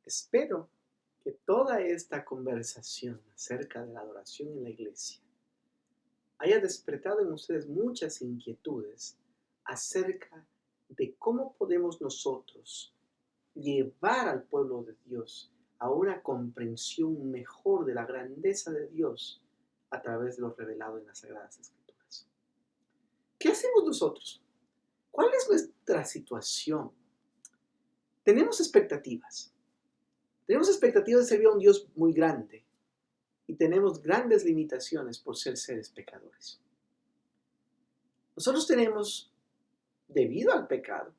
Espero que toda esta conversación acerca de la adoración en la iglesia haya despertado en ustedes muchas inquietudes acerca de cómo podemos nosotros llevar al pueblo de Dios a una comprensión mejor de la grandeza de Dios a través de lo revelado en las Sagradas Escrituras. ¿Qué hacemos nosotros? ¿Cuál es nuestra situación? Tenemos expectativas. Tenemos expectativas de servir a un Dios muy grande y tenemos grandes limitaciones por ser seres pecadores. Nosotros tenemos, debido al pecado,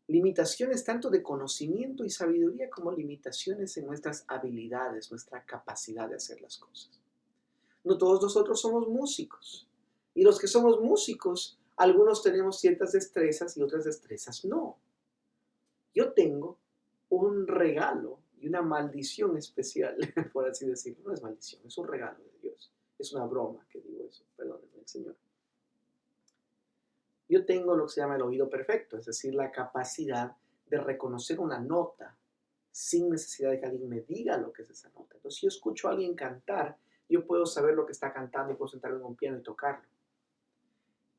limitaciones tanto de conocimiento y sabiduría como limitaciones en nuestras habilidades, nuestra capacidad de hacer las cosas. No todos nosotros somos músicos. Y los que somos músicos, algunos tenemos ciertas destrezas y otras destrezas no. Yo tengo un regalo y una maldición especial, por así decirlo. No es maldición, es un regalo de Dios. Es una broma que digo eso, perdónenme el Señor. Yo tengo lo que se llama el oído perfecto, es decir, la capacidad de reconocer una nota sin necesidad de que alguien me diga lo que es esa nota. Entonces, si yo escucho a alguien cantar, yo puedo saber lo que está cantando y puedo sentarme en un piano y tocarlo.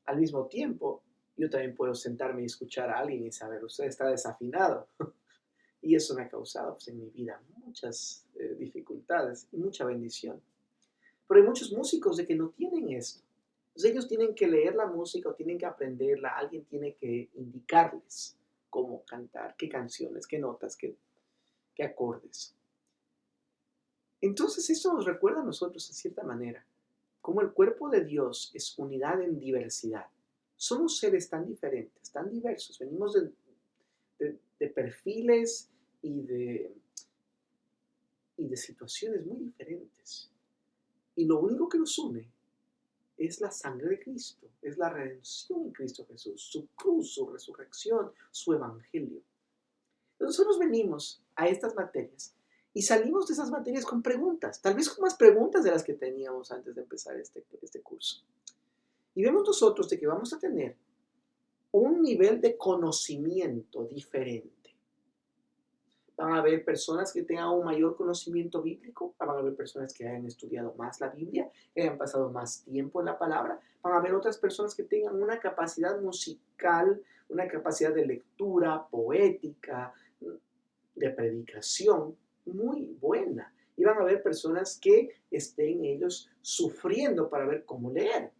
Al mismo tiempo, yo también puedo sentarme y escuchar a alguien y saber, usted está desafinado. Y eso me ha causado pues, en mi vida muchas dificultades y mucha bendición. Pero hay muchos músicos de que no tienen esto. Entonces ellos tienen que leer la música o tienen que aprenderla. Alguien tiene que indicarles cómo cantar, qué canciones, qué notas, qué acordes. Entonces esto nos recuerda a nosotros en cierta manera cómo el cuerpo de Dios es unidad en diversidad. Somos seres tan diferentes, tan diversos. Venimos de perfiles y de situaciones muy diferentes. Y lo único que nos une es la sangre de Cristo, es la redención en Cristo Jesús, su cruz, su resurrección, su evangelio. Nosotros venimos a estas materias y salimos de esas materias con preguntas, tal vez con más preguntas de las que teníamos antes de empezar este curso. Y vemos nosotros de que vamos a tener un nivel de conocimiento diferente. Van a haber personas que tengan un mayor conocimiento bíblico, van a haber personas que hayan estudiado más la Biblia, que hayan pasado más tiempo en la palabra, van a haber otras personas que tengan una capacidad musical, una capacidad de lectura, poética, de predicación muy buena. Y van a haber personas que estén ellos sufriendo para ver cómo leer.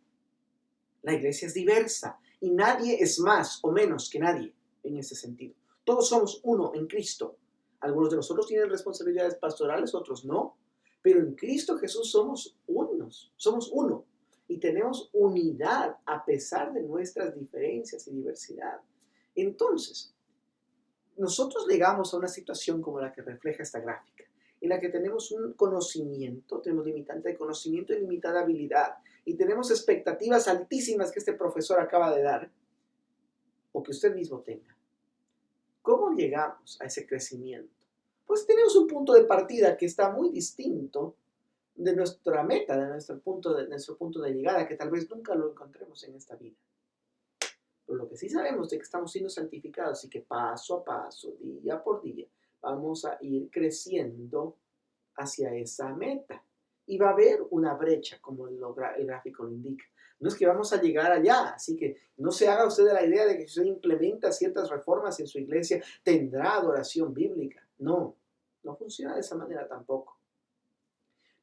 La iglesia es diversa y nadie es más o menos que nadie en ese sentido. Todos somos uno en Cristo. Algunos de nosotros tienen responsabilidades pastorales, otros no. Pero en Cristo Jesús somos unos, somos uno. Y tenemos unidad a pesar de nuestras diferencias y diversidad. Entonces, nosotros llegamos a una situación como la que refleja esta gráfica, en la que tenemos un conocimiento, tenemos limitante de conocimiento y limitada habilidad, y tenemos expectativas altísimas que este profesor acaba de dar, o que usted mismo tenga. ¿Cómo llegamos a ese crecimiento? Pues tenemos un punto de partida que está muy distinto de nuestra meta, de nuestro punto de llegada, que tal vez nunca lo encontremos en esta vida. Pero lo que sí sabemos es que estamos siendo santificados y que paso a paso, día por día, vamos a ir creciendo hacia esa meta. Y va a haber una brecha, como el gráfico lo indica. No es que vamos a llegar allá, así que no se haga usted de la idea de que si usted implementa ciertas reformas en su iglesia, tendrá adoración bíblica. No, no funciona de esa manera tampoco.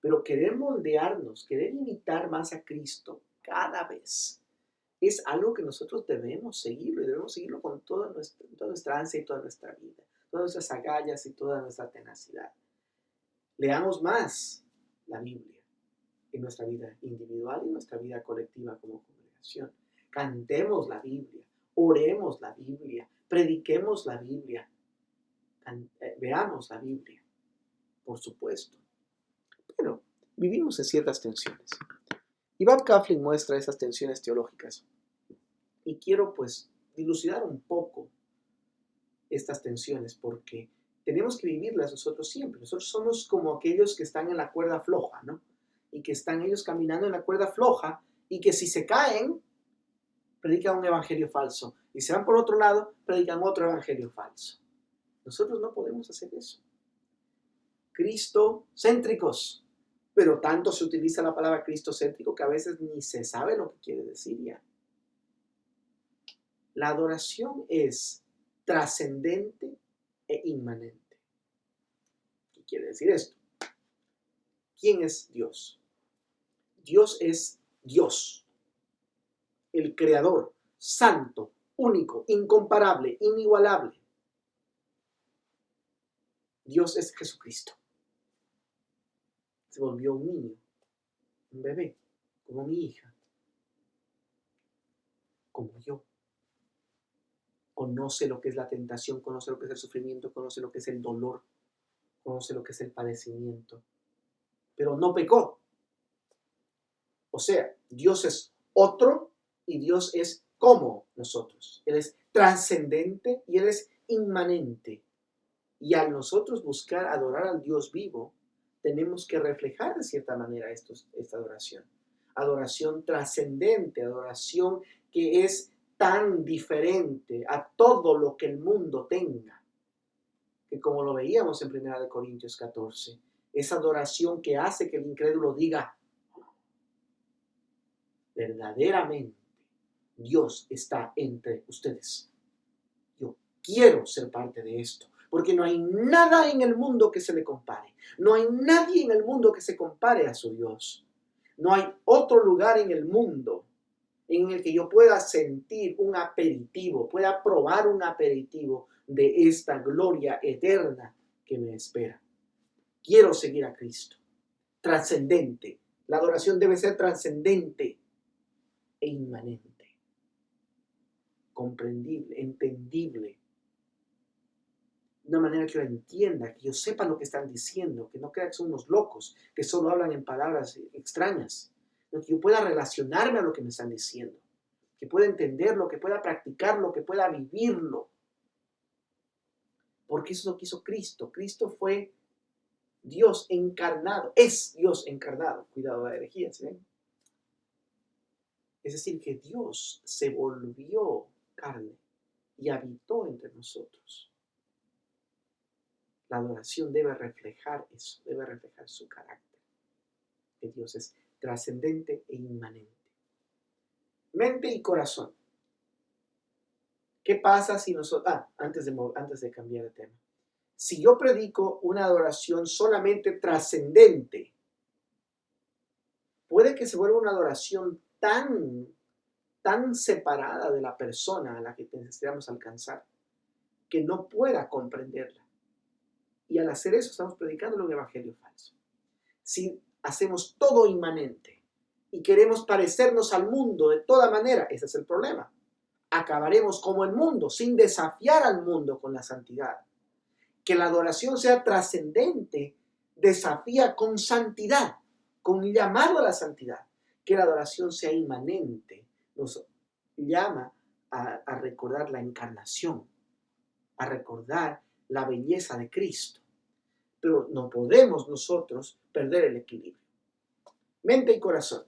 Pero querer moldearnos, querer imitar más a Cristo cada vez, es algo que nosotros debemos seguirlo y debemos seguirlo con toda nuestra ansia y toda nuestra vida, todas nuestras agallas y toda nuestra tenacidad. Leamos más la Biblia en nuestra vida individual y en nuestra vida colectiva como congregación. Cantemos la Biblia, oremos la Biblia, prediquemos la Biblia, veamos la Biblia, por supuesto. Pero vivimos en ciertas tensiones. Y Bob Kauflin muestra esas tensiones teológicas. Y quiero pues dilucidar un poco estas tensiones porque tenemos que vivirlas nosotros siempre. Nosotros somos como aquellos que están en la cuerda floja, ¿no? Y que están ellos caminando en la cuerda floja y que si se caen, predican un evangelio falso. Y se van por otro lado, predican otro evangelio falso. Nosotros no podemos hacer eso. cristocéntricos. Pero tanto se utiliza la palabra cristocéntrico que a veces ni se sabe lo que quiere decir ya. La adoración es trascendente e inmanente. ¿Qué quiere decir esto? ¿Quién es Dios? Dios es Dios, el creador, santo, único, incomparable, inigualable. Dios es Jesucristo. Se volvió un niño, un bebé, como mi hija, como yo. Conoce lo que es la tentación, conoce lo que es el sufrimiento, conoce lo que es el dolor, conoce lo que es el padecimiento, pero no pecó. O sea, Dios es otro y Dios es como nosotros. Él es trascendente y Él es inmanente. Y al nosotros buscar adorar al Dios vivo, tenemos que reflejar de cierta manera esta adoración. Adoración trascendente, adoración que es tan diferente a todo lo que el mundo tenga. Que como lo veíamos en 1 Corintios 14, esa adoración que hace que el incrédulo diga, verdaderamente Dios está entre ustedes. Yo quiero ser parte de esto. Porque no hay nada en el mundo que se le compare. No hay nadie en el mundo que se compare a su Dios. No hay otro lugar en el mundo en el que yo pueda sentir un aperitivo, pueda probar un aperitivo de esta gloria eterna que me espera. Quiero seguir a Cristo. Trascendente. La adoración debe ser trascendente e inmanente. Comprendible, entendible. De una manera que yo entienda, que yo sepa lo que están diciendo, que no crea que son unos locos, que solo hablan en palabras extrañas, que yo pueda relacionarme a lo que me están diciendo, que pueda entenderlo, que pueda practicarlo, que pueda vivirlo. Porque eso es lo que hizo Cristo. Cristo fue Dios encarnado, es Dios encarnado. Cuidado de la herejía, ¿sí ven? Es decir, que Dios se volvió carne y habitó entre nosotros. La adoración debe reflejar eso, debe reflejar su carácter. Que Dios es trascendente e inmanente. Mente y corazón. ¿Qué pasa si nosotros... antes de cambiar de tema. Si yo predico una adoración solamente trascendente, puede que se vuelva una adoración tan separada de la persona a la que necesitamos alcanzar, que no pueda comprenderla. Y al hacer eso estamos predicando un evangelio falso. Si hacemos todo inmanente y queremos parecernos al mundo de toda manera, ese es el problema. Acabaremos como el mundo, sin desafiar al mundo con la santidad. Que la adoración sea trascendente, desafía con santidad, con llamado a la santidad. Que la adoración sea inmanente, nos llama a recordar la encarnación, a recordar la belleza de Cristo. Pero no podemos nosotros perder el equilibrio. Mente y corazón.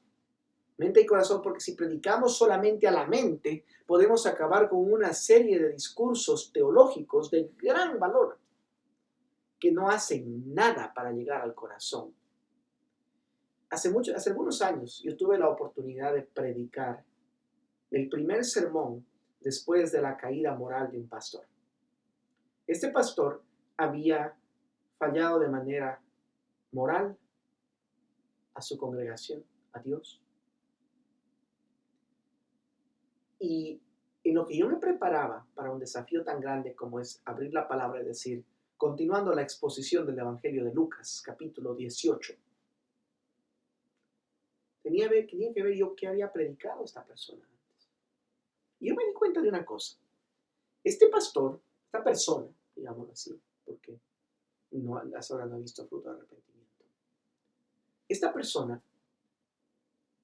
Mente y corazón, porque si predicamos solamente a la mente, podemos acabar con una serie de discursos teológicos de gran valor que no hacen nada para llegar al corazón. Hace algunos años yo tuve la oportunidad de predicar el primer sermón después de la caída moral de un pastor. Este pastor había fallado de manera moral a su congregación, a Dios. Y en lo que yo me preparaba para un desafío tan grande como es abrir la palabra y decir, continuando la exposición del Evangelio de Lucas, capítulo 18, tenía que ver yo qué había predicado esta persona antes. Y yo me di cuenta de una cosa. Este pastor, esta persona, digámoslo así, porque hasta ahora no ha visto fruto de arrepentimiento. Esta persona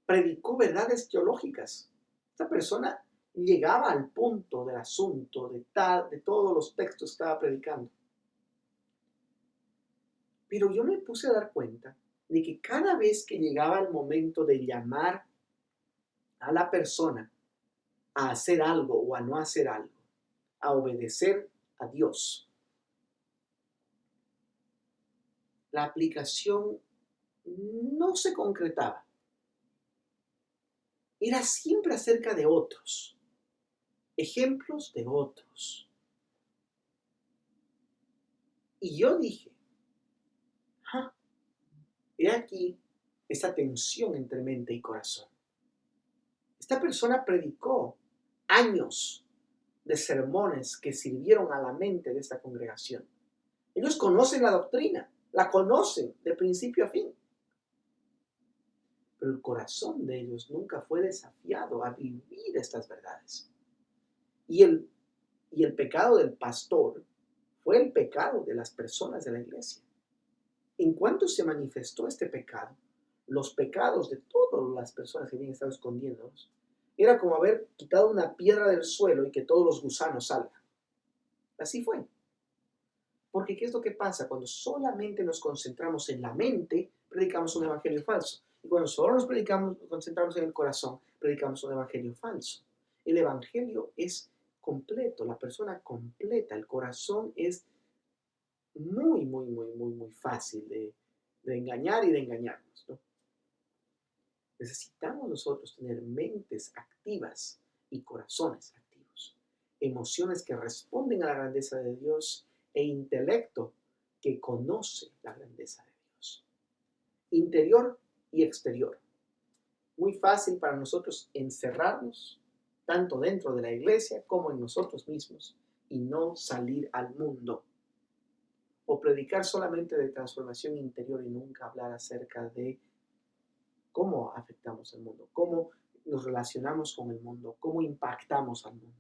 predicó verdades teológicas. Esta persona llegaba al punto del asunto, de todos los textos que estaba predicando. Pero yo me puse a dar cuenta de que cada vez que llegaba el momento de llamar a la persona a hacer algo o a no hacer algo, a obedecer a Dios, la aplicación no se concretaba. Era siempre acerca de otros, ejemplos de otros. Y yo dije, he aquí esa tensión entre mente y corazón. Esta persona predicó años de sermones que sirvieron a la mente de esta congregación. Ellos conocen la doctrina, la conocen de principio a fin. Pero el corazón de ellos nunca fue desafiado a vivir estas verdades. Y el pecado del pastor fue el pecado de las personas de la iglesia. En cuanto se manifestó este pecado, los pecados de todas las personas que habían estado escondiéndolos, era como haber quitado una piedra del suelo y que todos los gusanos salgan. Así fue. Porque ¿qué es lo que pasa? Cuando solamente nos concentramos en la mente, predicamos un evangelio falso. Y cuando solo nos concentramos en el corazón, predicamos un evangelio falso. El evangelio es completo, la persona completa, el corazón es muy fácil de engañar y de engañarnos, ¿no? Necesitamos nosotros tener mentes activas y corazones activos, emociones que responden a la grandeza de Dios e intelecto que conoce la grandeza de Dios. Interior y exterior. Muy fácil para nosotros encerrarnos, tanto dentro de la iglesia como en nosotros mismos, y no salir al mundo. O predicar solamente de transformación interior y nunca hablar acerca de cómo afectamos al mundo, cómo nos relacionamos con el mundo, cómo impactamos al mundo.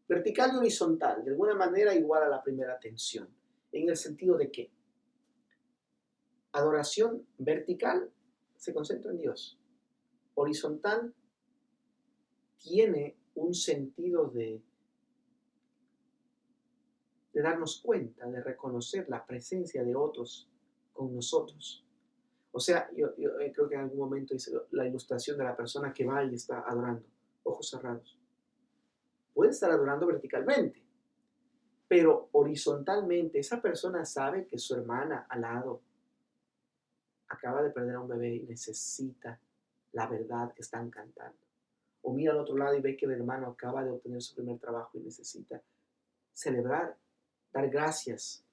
Vertical y horizontal, de alguna manera igual a la primera tensión, en el sentido de que adoración vertical se concentra en Dios. Horizontal tiene un sentido de darnos cuenta, de reconocer la presencia de otros con nosotros. O sea, yo creo que en algún momento hice la ilustración de la persona que va y está adorando, ojos cerrados. Puede estar adorando verticalmente, pero horizontalmente esa persona sabe que su hermana al lado acaba de perder a un bebé y necesita la verdad que están cantando. O mira al otro lado y ve que el hermano acaba de obtener su primer trabajo y necesita celebrar, dar gracias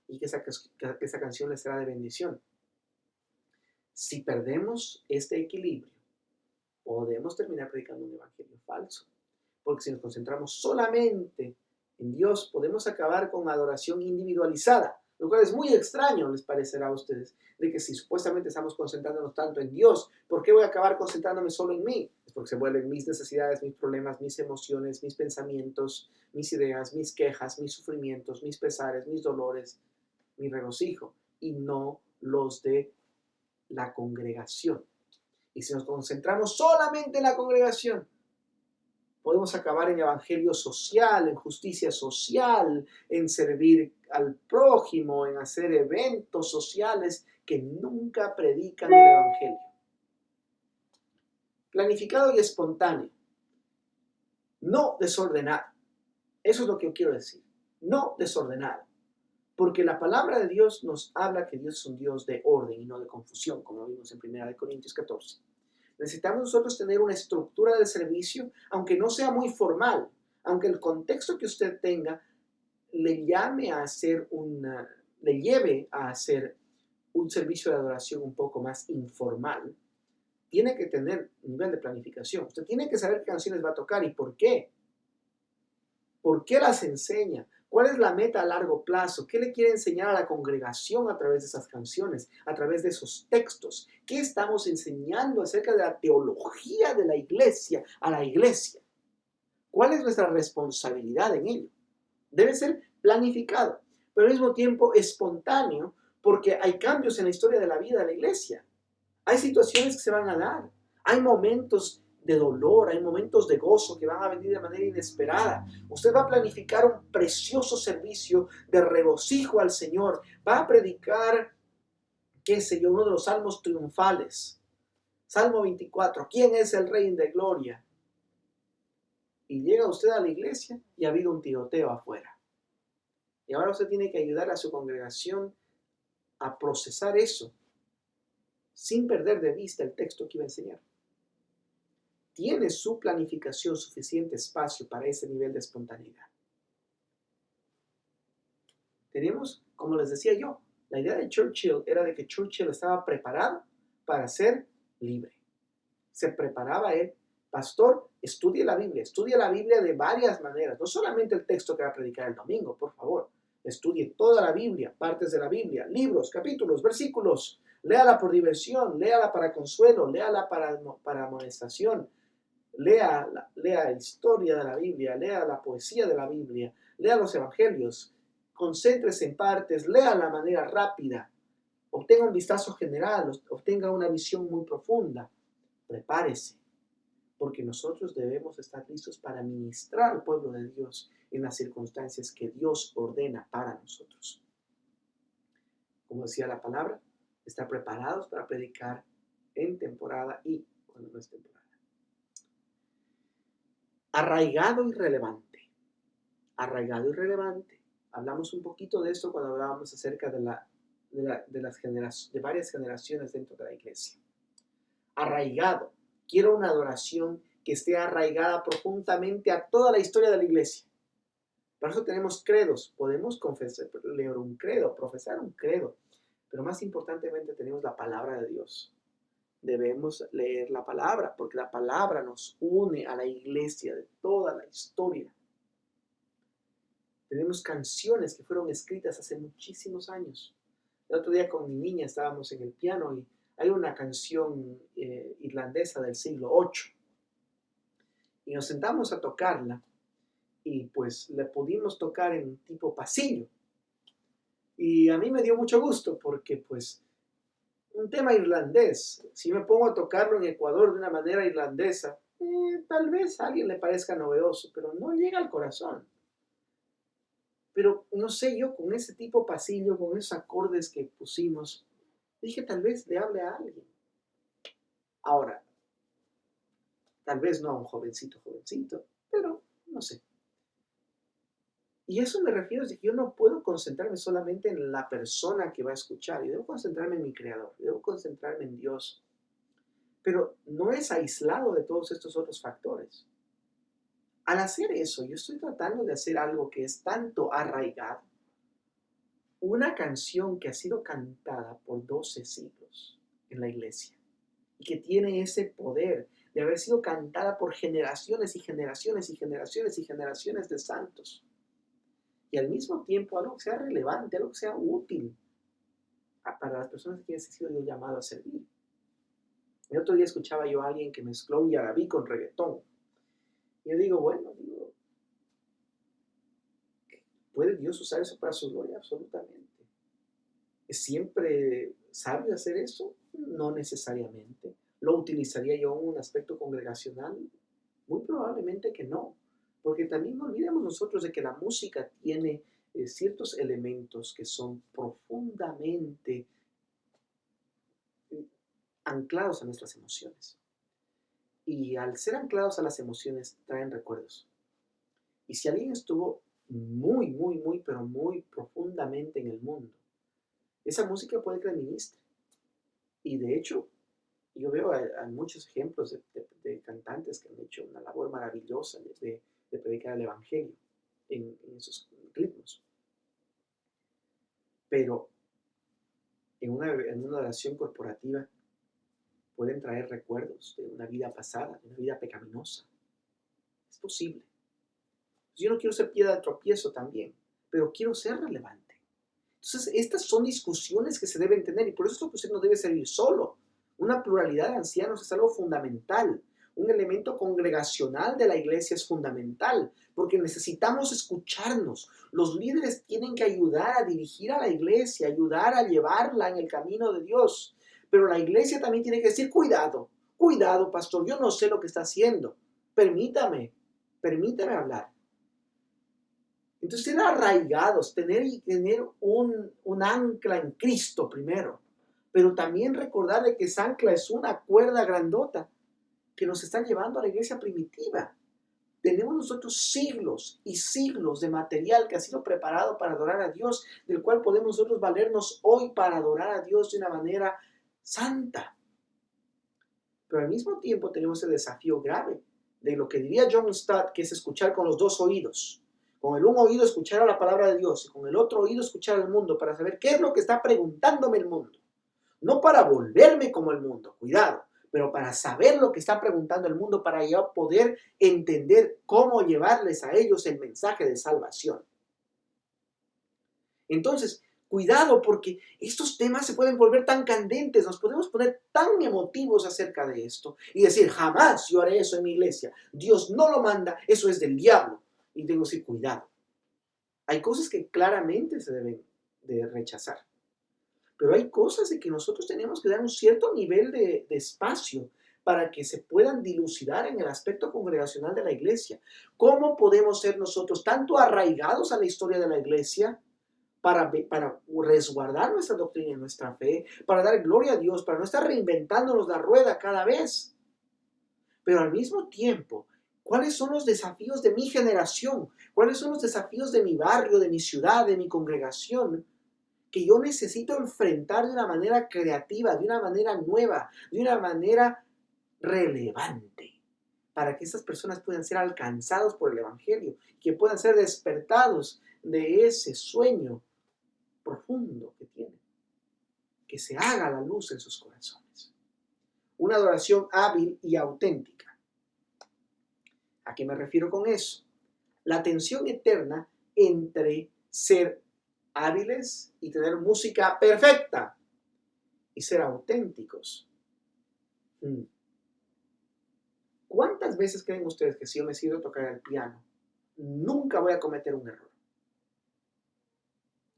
y que esa canción le será de bendición. Si perdemos este equilibrio, podemos terminar predicando un evangelio falso. Porque si nos concentramos solamente en Dios, podemos acabar con adoración individualizada, lo cual es muy extraño, les parecerá a ustedes, de que si supuestamente estamos concentrándonos tanto en Dios, ¿por qué voy a acabar concentrándome solo en mí? Es porque se vuelven mis necesidades, mis problemas, mis emociones, mis pensamientos, mis ideas, mis quejas, mis sufrimientos, mis pesares, mis dolores, mi regocijo, y no los de la congregación. Y si nos concentramos solamente en la congregación, podemos acabar en evangelio social, en justicia social, en servir al prójimo, en hacer eventos sociales que nunca predican el evangelio. Planificado y espontáneo, no desordenado. Eso es lo que yo quiero decir. No desordenado. Porque la palabra de Dios nos habla que Dios es un Dios de orden y no de confusión, como vimos en 1 Corintios 14. Necesitamos nosotros tener una estructura del servicio, aunque no sea muy formal, aunque el contexto que usted tenga le lleve a hacer un servicio de adoración un poco más informal. Tiene que tener un nivel de planificación. Usted tiene que saber qué canciones va a tocar y por qué. ¿Por qué las enseña? ¿Cuál es la meta a largo plazo? ¿Qué le quiere enseñar a la congregación a través de esas canciones, a través de esos textos? ¿Qué estamos enseñando acerca de la teología de la iglesia a la iglesia? ¿Cuál es nuestra responsabilidad en ello? Debe ser planificado, pero al mismo tiempo espontáneo, porque hay cambios en la historia de la vida de la iglesia. Hay situaciones que se van a dar. Hay momentos de dolor, hay momentos de gozo que van a venir de manera inesperada. Usted va a planificar un precioso servicio de regocijo al Señor. Va a predicar, qué sé yo, uno de los salmos triunfales. Salmo 24, ¿quién es el Rey de Gloria? Y llega usted a la iglesia y ha habido un tiroteo afuera. Y ahora usted tiene que ayudar a su congregación a procesar eso sin perder de vista el texto que iba a enseñar. Tiene su planificación suficiente espacio para ese nivel de espontaneidad. Tenemos, como les decía yo, la idea de Churchill era de que Churchill estaba preparado para ser libre. Se preparaba él, pastor, estudie la Biblia de varias maneras, no solamente el texto que va a predicar el domingo, por favor. Estudie toda la Biblia, partes de la Biblia, libros, capítulos, versículos. Léala por diversión, léala para consuelo, léala para amonestación. Lea historia de la Biblia, lea la poesía de la Biblia, lea los evangelios, concéntrese en partes, lea de manera rápida, obtenga un vistazo general, obtenga una visión muy profunda. Prepárese, porque nosotros debemos estar listos para ministrar al pueblo de Dios en las circunstancias que Dios ordena para nosotros. Como decía la palabra, estar preparados para predicar en temporada y cuando no es temporada. Arraigado y relevante. Arraigado y relevante. Hablamos un poquito de esto cuando hablábamos acerca de varias generaciones dentro de la iglesia. Arraigado. Quiero una adoración que esté arraigada profundamente a toda la historia de la iglesia. Por eso tenemos credos. Podemos leer un credo, profesar un credo. Pero más importantemente tenemos la palabra de Dios. Debemos leer la palabra, porque la palabra nos une a la iglesia de toda la historia. Tenemos canciones que fueron escritas hace muchísimos años. El otro día con mi niña estábamos en el piano y hay una canción irlandesa del siglo VIII. Y nos sentamos a tocarla y pues la pudimos tocar en tipo pasillo. Y a mí me dio mucho gusto porque pues un tema irlandés, si me pongo a tocarlo en Ecuador de una manera irlandesa, tal vez a alguien le parezca novedoso, pero no llega al corazón. Pero no sé, yo con ese tipo pasillo, con esos acordes que pusimos, dije tal vez le hable a alguien. Ahora, tal vez no a un jovencito, pero no sé. Y eso me refiero a que yo no puedo concentrarme solamente en la persona que va a escuchar. Yo debo concentrarme en mi Creador, debo concentrarme en Dios. Pero no es aislado de todos estos otros factores. Al hacer eso, yo estoy tratando de hacer algo que es tanto arraigado. Una canción que ha sido cantada por 12 siglos en la iglesia y que tiene ese poder de haber sido cantada por generaciones y generaciones y generaciones y generaciones de santos. Y al mismo tiempo algo que sea relevante, algo que sea útil para las personas que he sido yo llamado a servir. El otro día escuchaba yo a alguien que mezcló un yarabí con reggaetón. Y yo digo, bueno, ¿puede Dios usar eso para su gloria? Absolutamente. ¿Es siempre sabio hacer eso? No necesariamente. ¿Lo utilizaría yo en un aspecto congregacional? Muy probablemente que no. Porque también no olvidemos nosotros de que la música tiene ciertos elementos que son profundamente anclados a nuestras emociones. Y al ser anclados a las emociones, traen recuerdos. Y si alguien estuvo pero muy profundamente en el mundo, esa música puede que le ministre. Y de hecho, yo veo a muchos ejemplos de cantantes que han hecho una labor maravillosa de predicar el evangelio en esos ritmos. Pero en una oración corporativa pueden traer recuerdos de una vida pasada, de una vida pecaminosa. Es posible. Yo no quiero ser piedra de tropiezo también, pero quiero ser relevante. Entonces, estas son discusiones que se deben tener y por eso es lo que usted no debe servir solo. Una pluralidad de ancianos es algo fundamental. Un elemento congregacional de la iglesia es fundamental porque necesitamos escucharnos. Los líderes tienen que ayudar a dirigir a la iglesia, ayudar a llevarla en el camino de Dios. Pero la iglesia también tiene que decir, cuidado, pastor, yo no sé lo que está haciendo. Permítame hablar. Entonces, ser arraigados, tener un ancla en Cristo primero, pero también recordar de que esa ancla es una cuerda grandota que nos está llevando a la iglesia primitiva. Tenemos nosotros siglos y siglos de material que ha sido preparado para adorar a Dios, del cual podemos nosotros valernos hoy para adorar a Dios de una manera santa. Pero al mismo tiempo tenemos el desafío grave de lo que diría John Stott, que es escuchar con los dos oídos. Con el un oído escuchar a la palabra de Dios y con el otro oído escuchar al mundo para saber qué es lo que está preguntándome el mundo. No para volverme como el mundo, cuidado, pero para saber lo que está preguntando el mundo, para yo poder entender cómo llevarles a ellos el mensaje de salvación. Entonces, cuidado, porque estos temas se pueden volver tan candentes, nos podemos poner tan emotivos acerca de esto y decir, jamás yo haré eso en mi iglesia. Dios no lo manda, eso es del diablo. Y tengo que decir, cuidado. Hay cosas que claramente se deben de rechazar. Pero hay cosas de que nosotros tenemos que dar un cierto nivel de espacio para que se puedan dilucidar en el aspecto congregacional de la iglesia. ¿Cómo podemos ser nosotros tanto arraigados a la historia de la iglesia para resguardar nuestra doctrina y nuestra fe, para dar gloria a Dios, para no estar reinventándonos la rueda cada vez? Pero al mismo tiempo, ¿cuáles son los desafíos de mi generación? ¿Cuáles son los desafíos de mi barrio, de mi ciudad, de mi congregación, que yo necesito enfrentar de una manera creativa, de una manera nueva, de una manera relevante, para que estas personas puedan ser alcanzados por el Evangelio, que puedan ser despertados de ese sueño profundo que tienen, que se haga la luz en sus corazones? Una adoración hábil y auténtica. ¿A qué me refiero con eso? La tensión eterna entre ser hábiles y tener música perfecta y ser auténticos. ¿Cuántas veces creen ustedes que si yo me siento a tocar el piano, nunca voy a cometer un error?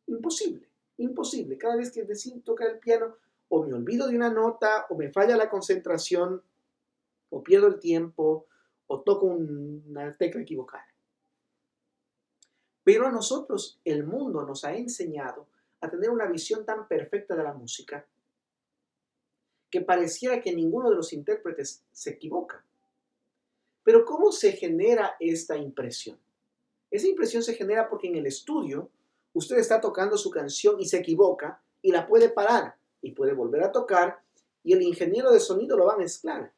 Imposible, imposible. Cada vez que decido tocar el piano, o me olvido de una nota, o me falla la concentración, o pierdo el tiempo, o toco una tecla equivocada. Pero a nosotros el mundo nos ha enseñado a tener una visión tan perfecta de la música que pareciera que ninguno de los intérpretes se equivoca. Pero ¿cómo se genera esta impresión? Esa impresión se genera porque en el estudio usted está tocando su canción y se equivoca y la puede parar y puede volver a tocar y el ingeniero de sonido lo va a mezclar.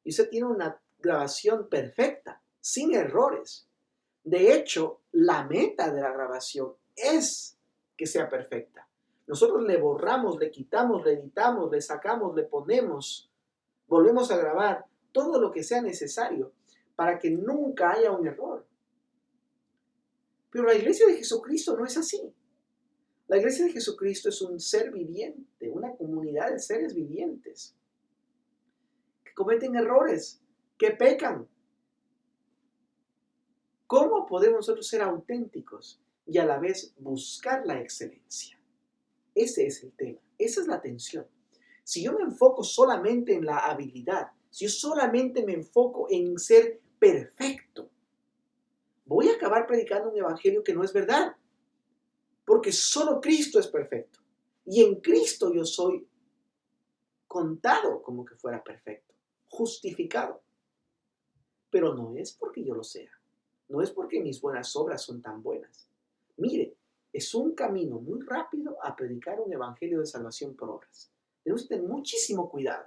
Y usted tiene una grabación perfecta, sin errores. De hecho, la meta de la grabación es que sea perfecta. Nosotros le borramos, le quitamos, le editamos, le sacamos, le ponemos, volvemos a grabar todo lo que sea necesario para que nunca haya un error. Pero la iglesia de Jesucristo no es así. La iglesia de Jesucristo es un ser viviente, una comunidad de seres vivientes que cometen errores, que pecan. ¿Cómo podemos nosotros ser auténticos y a la vez buscar la excelencia? Ese es el tema, esa es la tensión. Si yo me enfoco solamente en la habilidad, si yo solamente me enfoco en ser perfecto, voy a acabar predicando un evangelio que no es verdad, porque solo Cristo es perfecto. Y en Cristo yo soy contado como que fuera perfecto, justificado. Pero no es porque yo lo sea. No es porque mis buenas obras son tan buenas. Mire, es un camino muy rápido a predicar un evangelio de salvación por obras. Tenemos que tener muchísimo cuidado.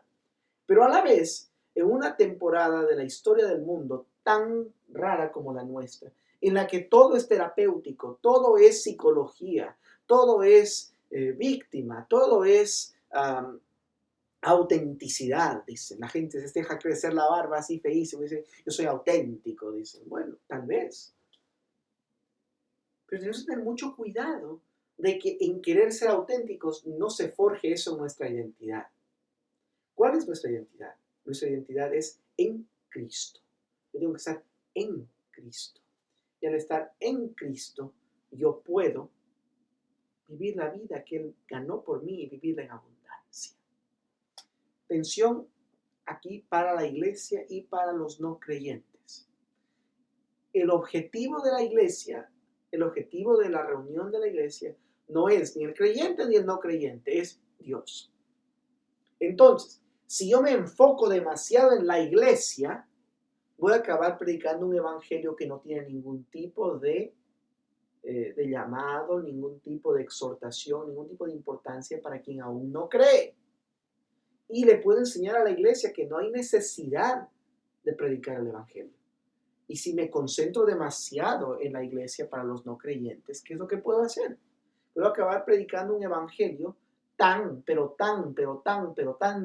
Pero a la vez, en una temporada de la historia del mundo tan rara como la nuestra, en la que todo es terapéutico, todo es psicología, todo es víctima, todo es autenticidad, dicen. La gente se deja crecer la barba así feísimo, dice, yo soy auténtico, dicen. Bueno, tal vez. Pero tenemos que tener mucho cuidado de que en querer ser auténticos no se forje eso en nuestra identidad. ¿Cuál es nuestra identidad? Nuestra identidad es en Cristo. Yo tengo que estar en Cristo. Y al estar en Cristo, yo puedo vivir la vida que Él ganó por mí y vivirla en abundancia. Tensión aquí para la iglesia y para los no creyentes. El objetivo de la iglesia, el objetivo de la reunión de la iglesia, no es ni el creyente ni el no creyente, es Dios. Entonces, si yo me enfoco demasiado en la iglesia, voy a acabar predicando un evangelio que no tiene ningún tipo de llamado, ningún tipo de exhortación, ningún tipo de importancia para quien aún no cree. Y le puedo enseñar a la iglesia que no hay necesidad de predicar el evangelio. Y si me concentro demasiado en la iglesia para los no creyentes, ¿qué es lo que puedo hacer? Puedo acabar predicando un evangelio tan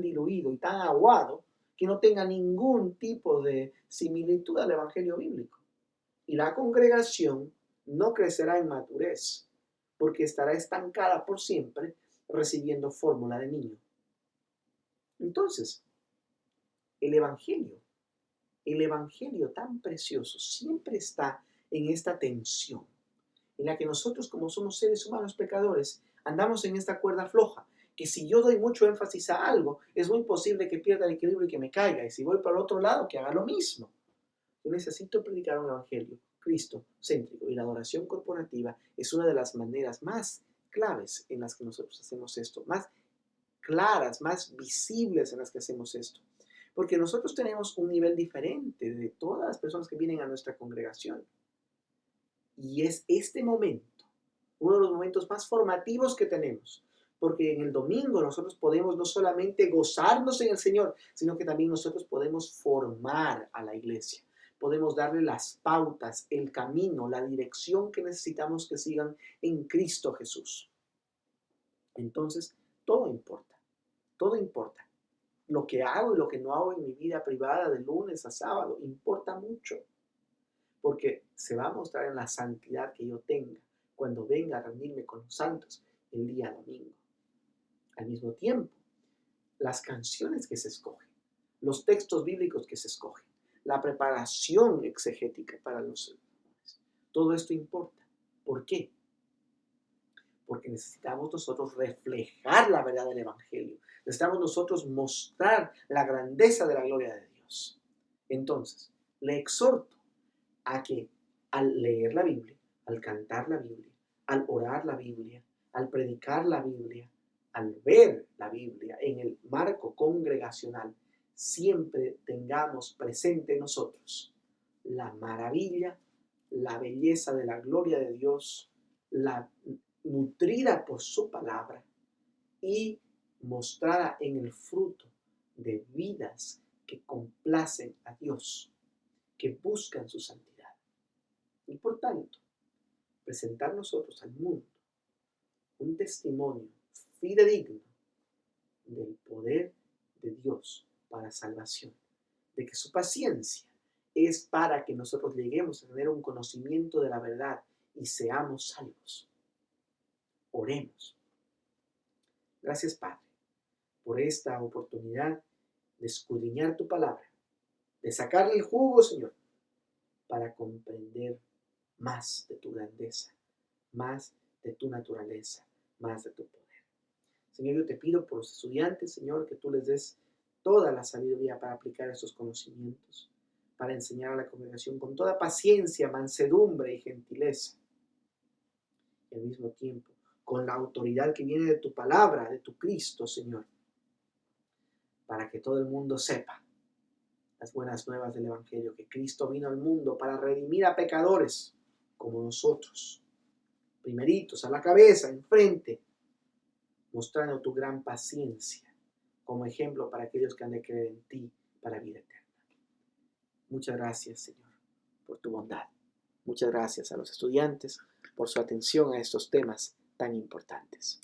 diluido y tan aguado que no tenga ningún tipo de similitud al evangelio bíblico. Y la congregación no crecerá en madurez porque estará estancada por siempre recibiendo fórmula de niño. Entonces, el evangelio tan precioso siempre está en esta tensión, en la que nosotros como somos seres humanos pecadores, andamos en esta cuerda floja, que si yo doy mucho énfasis a algo, es muy posible que pierda el equilibrio y que me caiga, y si voy para el otro lado, que haga lo mismo. Yo necesito predicar un evangelio Cristo céntrico, y la adoración corporativa es una de las maneras más claves en las que nosotros hacemos esto, más claras, más visibles en las que hacemos esto. Porque nosotros tenemos un nivel diferente de todas las personas que vienen a nuestra congregación. Y es este momento, uno de los momentos más formativos que tenemos. Porque en el domingo nosotros podemos no solamente gozarnos en el Señor, sino que también nosotros podemos formar a la iglesia. Podemos darle las pautas, el camino, la dirección que necesitamos que sigan en Cristo Jesús. Entonces, todo importa, todo importa. Lo que hago y lo que no hago en mi vida privada de lunes a sábado importa mucho, porque se va a mostrar en la santidad que yo tenga cuando venga a reunirme con los santos el día domingo. Al mismo tiempo, las canciones que se escogen, los textos bíblicos que se escogen, la preparación exegética para los sermones, todo esto importa. ¿Por qué? Porque necesitamos nosotros reflejar la verdad del evangelio. Necesitamos nosotros mostrar la grandeza de la gloria de Dios. Entonces, le exhorto a que al leer la Biblia, al cantar la Biblia, al orar la Biblia, al predicar la Biblia, al ver la Biblia en el marco congregacional, siempre tengamos presente nosotros la maravilla, la belleza de la gloria de Dios, la nutrida por su palabra y mostrada en el fruto de vidas que complacen a Dios, que buscan su santidad. Y por tanto, presentar nosotros al mundo un testimonio fidedigno del poder de Dios para salvación, de que su paciencia es para que nosotros lleguemos a tener un conocimiento de la verdad y seamos salvos. Oremos. Gracias, Padre, por esta oportunidad de escudriñar tu palabra, de sacarle el jugo, Señor, para comprender más de tu grandeza, más de tu naturaleza, más de tu poder. Señor, yo te pido por los estudiantes, Señor, que tú les des toda la sabiduría para aplicar estos conocimientos, para enseñar a la congregación con toda paciencia, mansedumbre y gentileza. Y al mismo tiempo, con la autoridad que viene de tu palabra, de tu Cristo, Señor, para que todo el mundo sepa las buenas nuevas del Evangelio, que Cristo vino al mundo para redimir a pecadores como nosotros, primeritos, a la cabeza, enfrente, mostrando tu gran paciencia como ejemplo para aquellos que han de creer en ti para vida eterna. Muchas gracias, Señor, por tu bondad. Muchas gracias a los estudiantes por su atención a estos temas tan importantes.